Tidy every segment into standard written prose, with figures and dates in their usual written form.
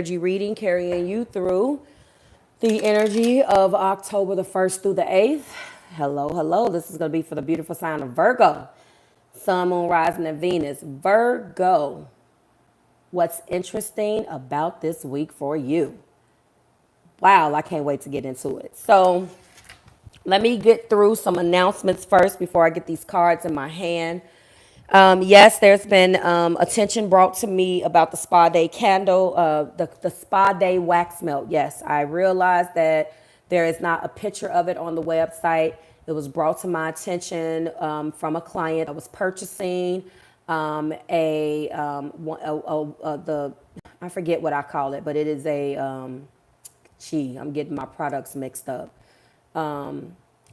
energy reading, carrying you through the energy of October the 1st through the 8th. Hello, hello. This is going to be for the beautiful sign of Virgo. Sun, Moon, Rising, and Venus. Virgo. What's interesting about this week for you? Wow, I can't wait to get into it. So let me get through some announcements first before I get these cards in my hand. Yes, there's been attention brought to me about the spa day candle, the spa day wax melt. Yes, I realized that there is not a picture of it on the website. It was brought to my attention from a client that was purchasing I forget what I call it, but it is I'm getting my products mixed up.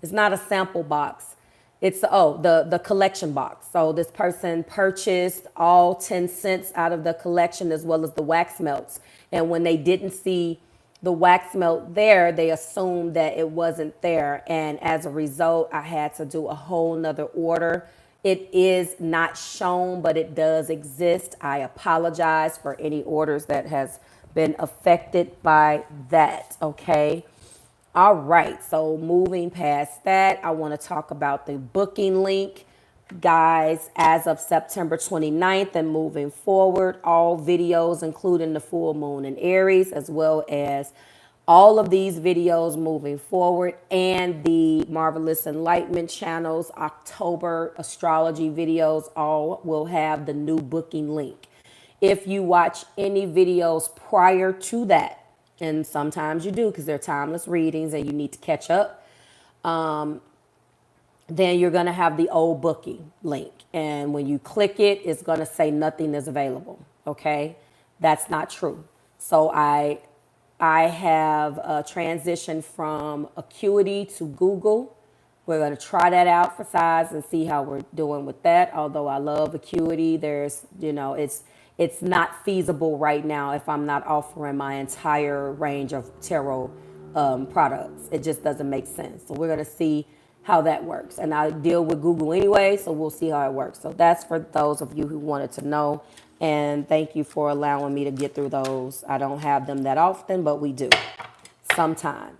It's not a sample box. It's the collection box. So this person purchased all 10 cents out of the collection as well as the wax melts. And when they didn't see the wax melt there, they assumed that it wasn't there. And as a result, I had to do a whole nother order. It is not shown, but it does exist. I apologize for any orders that has been affected by that, okay? All right, so moving past that, I want to talk about the booking link. Guys, as of September 29th and moving forward, all videos, including the full moon in Aries, as well as all of these videos moving forward and the Marvelous Enlightenment channels, October astrology videos, all will have the new booking link. If you watch any videos prior to that, and sometimes you do because they're timeless readings and you need to catch up, then you're going to have the old booking link. And when you click it, it's going to say nothing is available. Okay, that's not true. So I have transitioned from Acuity to Google. We're going to try that out for size and see how we're doing with that. Although I love Acuity, there's, it's not feasible right now if I'm not offering my entire range of tarot products. It just doesn't make sense. So we're going to see how that works. And I deal with Google anyway, so we'll see how it works. So that's for those of you who wanted to know. And thank you for allowing me to get through those. I don't have them that often, but we do sometimes.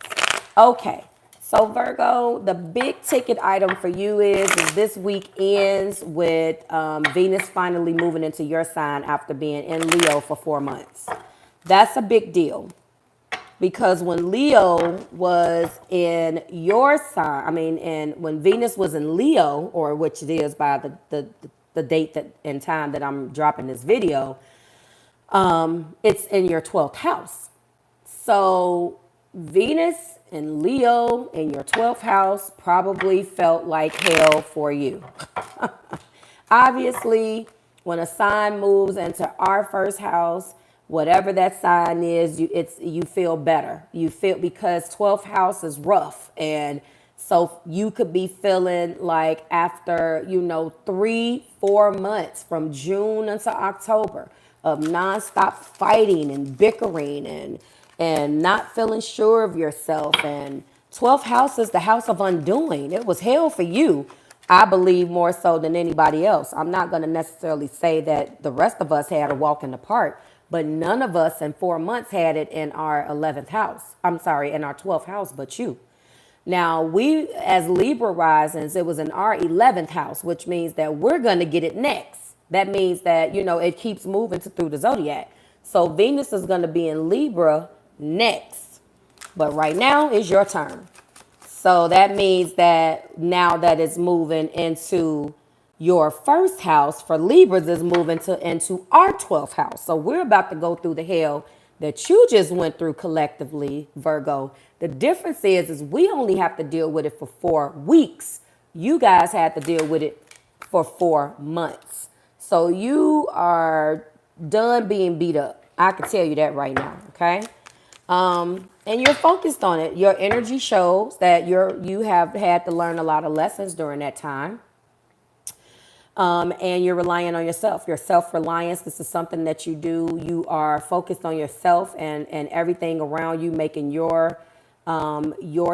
Okay. So Virgo, the big ticket item for you is this week ends with Venus finally moving into your sign after being in Leo for 4 months. That's a big deal because when Leo was in your sign, and when Venus was in Leo, or which it is by the date that and time that I'm dropping this video, it's in your 12th house. So Venus and Leo in your 12th house probably felt like hell for you. Obviously, when a sign moves into our first house, whatever that sign is, you feel better. You feel, because 12th house is rough. And so you could be feeling like after, 3-4 months from June until October of nonstop fighting and bickering and not feeling sure of yourself. And 12th house is the house of undoing. It was hell for you, I believe, more so than anybody else. I'm not going to necessarily say that the rest of us had a walk in the park, but none of us in 4 months had it in our 11th house. I'm sorry, in our 12th house, but you. Now, we as Libra risings, it was in our 11th house, which means that we're going to get it next. That means that, it keeps moving through the zodiac. So Venus is going to be in Libra next. But right now is your turn. So that means that now that it's moving into your first house for Libras, is moving into our 12th house. So we're about to go through the hell that you just went through collectively, Virgo. The difference is we only have to deal with it for 4 weeks. You guys had to deal with it for 4 months. So you are done being beat up. I can tell you that right now, okay? And you're focused on it. Your energy shows that you have had to learn a lot of lessons during that time. And you're relying on yourself. Your self-reliance, this is something that you do. You are focused on yourself and everything around you, making your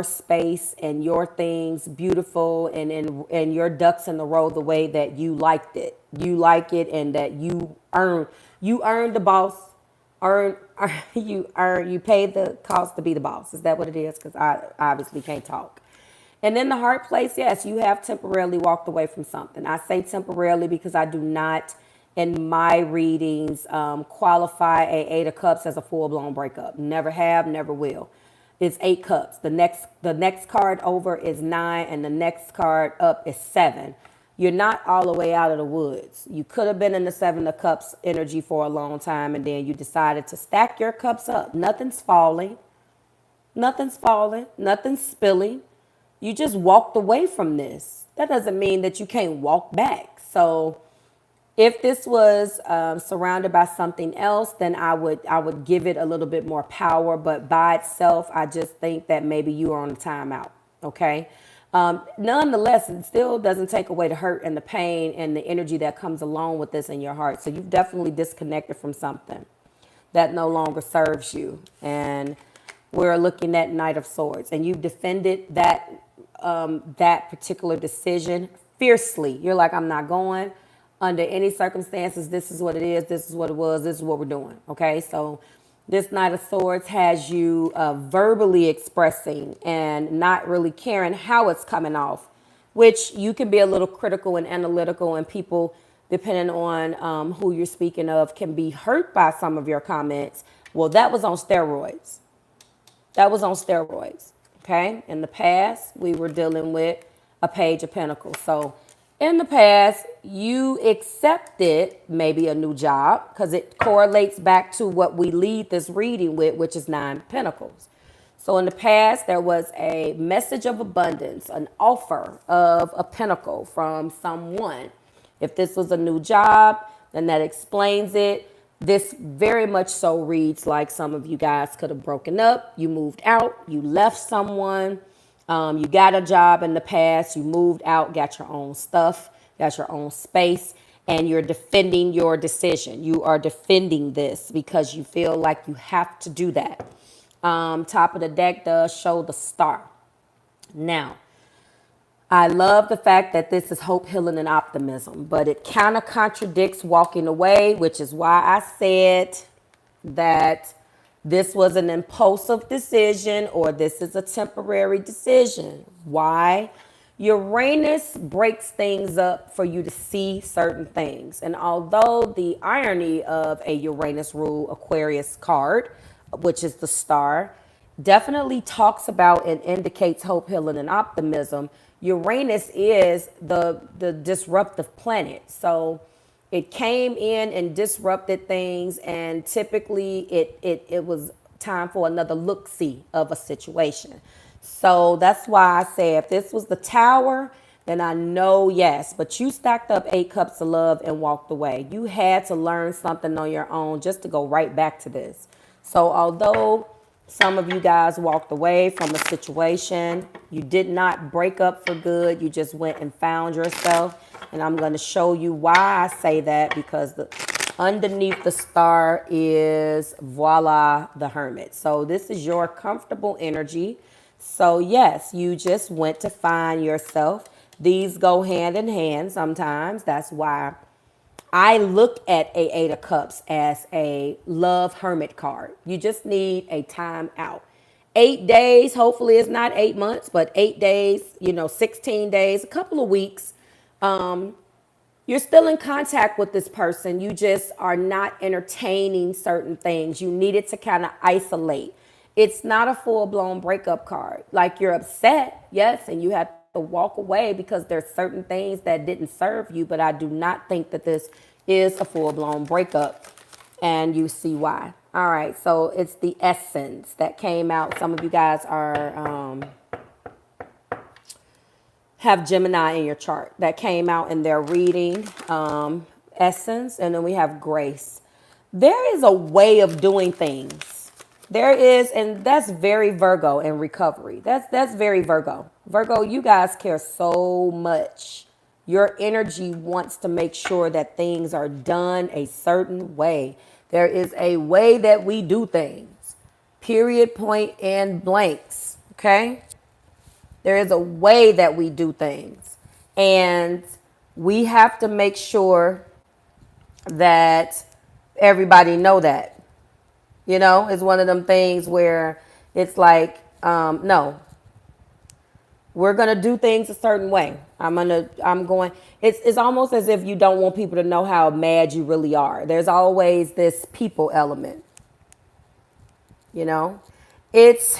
space and your things beautiful and your ducks in the row the way that you liked it. You like it, and that you earned the boss you pay the cost to be the boss. Is that what it is? Because I obviously can't talk. And then the heart place, yes, you have temporarily walked away from something. I say temporarily because I do not, in my readings, qualify a Eight of Cups as a full-blown breakup. Never have, never will. It's 8 cups. The next card over is 9, and the next card up is 7. You're not all the way out of the woods. You could have been in the 7 of Cups energy for a long time, and then you decided to stack your cups up. Nothing's falling. Nothing's falling. Nothing's spilling. You just walked away from this. That doesn't mean that you can't walk back. So if this was surrounded by something else, then I would give it a little bit more power. But by itself, I just think that maybe you are on a timeout. Okay. Nonetheless, it still doesn't take away the hurt and the pain and the energy that comes along with this in your heart. So you've definitely disconnected from something that no longer serves you. And we're looking at Knight of Swords, and you've defended that particular decision fiercely. You're like, I'm not going under any circumstances. This is what it is. This is what it was. This is what we're doing. Okay. So this Knight of Swords has you verbally expressing and not really caring how it's coming off, which you can be a little critical and analytical, and people, depending on who you're speaking of, can be hurt by some of your comments. Well, that was on steroids. That was on steroids. Okay. In the past, we were dealing with a Page of Pentacles. So in the past, you accepted maybe a new job because it correlates back to what we lead this reading with, which is 9 of Pentacles. So in the past, there was a message of abundance, an offer of a pentacle from someone. If this was a new job, then that explains it. This very much so reads like some of you guys could have broken up. You moved out. You left someone. You got a job in the past. You moved out, got your own stuff, got your own space, and you're defending your decision. You are defending this because you feel like you have to do that. Top of the deck does show the Star. Now, I love the fact that this is hope, healing, and optimism, but it kind of contradicts walking away, which is why I said that this was an impulsive decision or this is a temporary decision. Why? Uranus breaks things up for you to see certain things. And although the irony of a Uranus rule Aquarius card, which is the Star, definitely talks about and indicates hope, healing, and optimism, Uranus is the disruptive planet. So it came in and disrupted things, and typically it was time for another look-see of a situation. So that's why I say if this was the Tower, then I know yes. But you stacked up 8 cups of love and walked away. You had to learn something on your own just to go right back to this. So although some of you guys walked away from a situation, you did not break up for good. You just went and found yourself. And I'm going to show you why I say that, because underneath the Star is, voila, the Hermit. So this is your comfortable energy. So yes, you just went to find yourself. These go hand in hand sometimes. That's why I look at a Eight of Cups as a love hermit card. You just need a time out. 8 days, hopefully it's not 8 months, but 8 days, 16 days, a couple of weeks. You're still in contact with this person. You just are not entertaining certain things. You needed to kind of isolate. It's not a full-blown breakup card. Like, you're upset, yes, and you have to walk away because there's certain things that didn't serve you, but I do not think that this is a full-blown breakup, and you see why. All right, so it's the Essence that came out. Some of you guys are have Gemini in your chart. That came out in their reading, Essence, and then we have Grace. There is a way of doing things. There is, and that's very Virgo in recovery. That's very Virgo. Virgo, you guys care so much. Your energy wants to make sure that things are done a certain way. There is a way that we do things. Period, point, and blanks. Okay? There is a way that we do things. And we have to make sure that everybody know that. You know, it's one of them things where it's like, no, we're going to do things a certain way. It's almost as if you don't want people to know how mad you really are. There's always this people element, you know? Is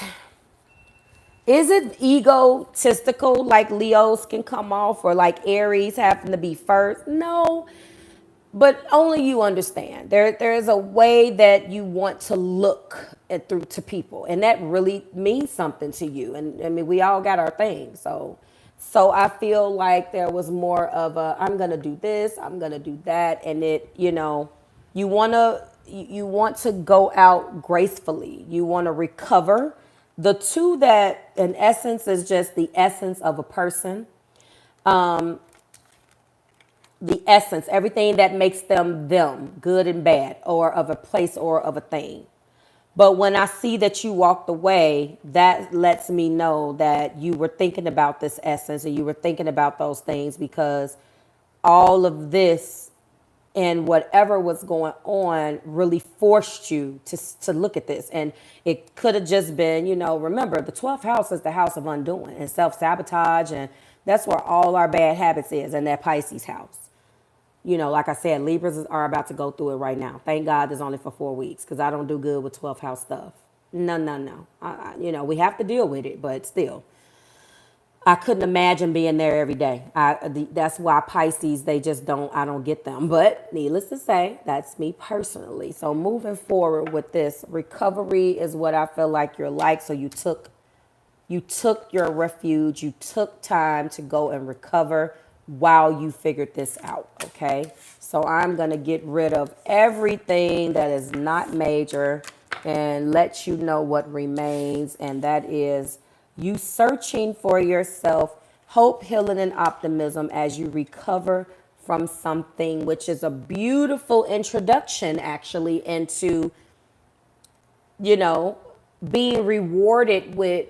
it egotistical like Leos can come off, or like Aries happen to be first? No, but only you understand. There is a way that you want to look at through to people, and that really means something to you. And I mean, we all got our thing. So I feel like there was more of a, I'm gonna do this, I'm gonna do that, and you want to go out gracefully. You want to recover. The two that in essence is just the essence of a person. The essence, everything that makes them, good and bad, or of a place or of a thing. But when I see that you walked away, that lets me know that you were thinking about this essence and you were thinking about those things, because all of this and whatever was going on really forced you to look at this. And it could have just been, remember, the 12th house is the house of undoing and self-sabotage, and that's where all our bad habits is, in that Pisces house. Like I said, Libras are about to go through it right now. Thank God it's only for 4 weeks, because I don't do good with 12th house stuff. No. We have to deal with it, but still. I couldn't imagine being there every day. That's why Pisces, I don't get them. But needless to say, that's me personally. So moving forward with this, recovery is what I feel like you're like. So you took your refuge. You took time to go and recover while you figured this out, okay? So I'm going to get rid of everything that is not major and let you know what remains, and that is you searching for yourself, hope, healing, and optimism as you recover from something, which is a beautiful introduction, actually, into, being rewarded with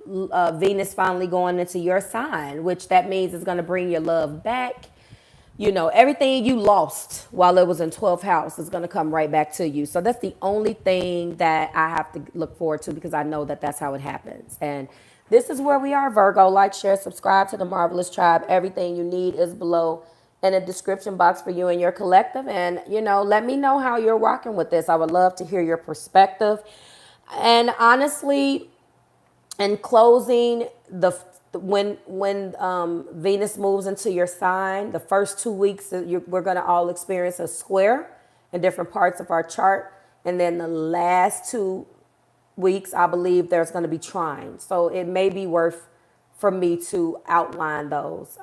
Venus finally going into your sign, which that means it's going to bring your love back. Everything you lost while it was in 12th house is going to come right back to you. So that's the only thing that I have to look forward to, because I know that that's how it happens. And this is where we are, Virgo. Like, share, subscribe to the Marvelous Tribe. Everything you need is below in the description box for you and your collective. And, let me know how you're rocking with this. I would love to hear your perspective. And honestly, in closing, when Venus moves into your sign, the first 2 weeks we're going to all experience a square in different parts of our chart, and then the last 2 weeks, I believe there's going to be trines. So it may be worth for me to outline those,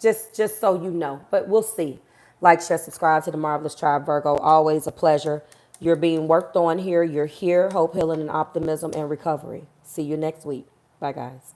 just so you know. But we'll see. Like, share, subscribe to the Marvelous Tribe, Virgo. Always a pleasure. You're being worked on here. You're here. Hope, healing, and optimism, and recovery. See you next week. Bye, guys.